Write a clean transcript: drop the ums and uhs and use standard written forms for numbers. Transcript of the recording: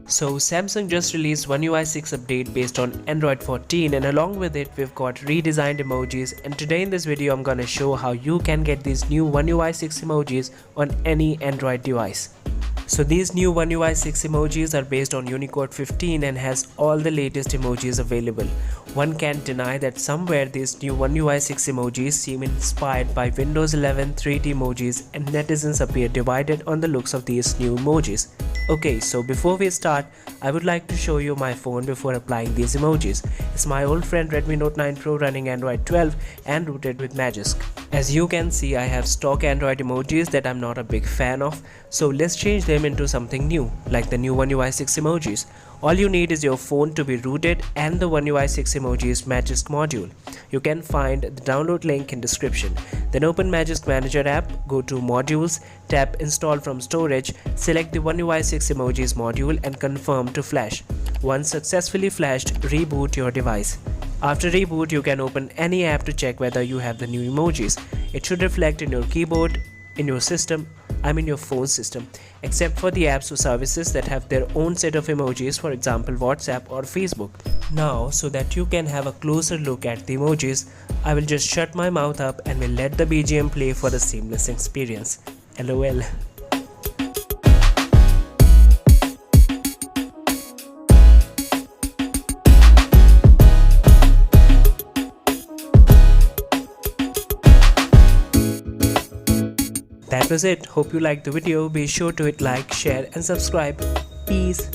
So Samsung just released One UI 6 update based on Android 14, and along with it we've got redesigned emojis, and today in this video I'm gonna show how you can get these new One UI 6 emojis on any Android device. So these new One UI 6 emojis are based on Unicode 15 and has all the latest emojis available. One can't deny that somewhere these new One UI 6 emojis seem inspired by Windows 11 3D emojis, and netizens appear divided on the looks of these new emojis. Okay, so before we start, I would like to show you my phone before applying these emojis. It's my old friend Redmi Note 9 Pro running Android 12 and rooted with Magisk. As you can see, I have stock Android emojis that I'm not a big fan of, so let's change them into something new, like the new One UI 6 emojis. All you need is your phone to be rooted and the One UI 6 emojis Magisk module. You can find the download link in description. Then open Magisk Manager app, go to Modules, tap Install from Storage, select the One UI 6 emojis module and confirm to flash. Once successfully flashed, reboot your device. After reboot, you can open any app to check whether you have the new emojis. It should reflect in your keyboard, in your system, your phone system, except for the apps or services that have their own set of emojis, for example WhatsApp or Facebook. Now, so that you can have a closer look at the emojis, I will just shut my mouth up and will let the BGM play for the seamless experience. LOL. That was it. Hope you liked the video. Be sure to hit like, share and subscribe. Peace.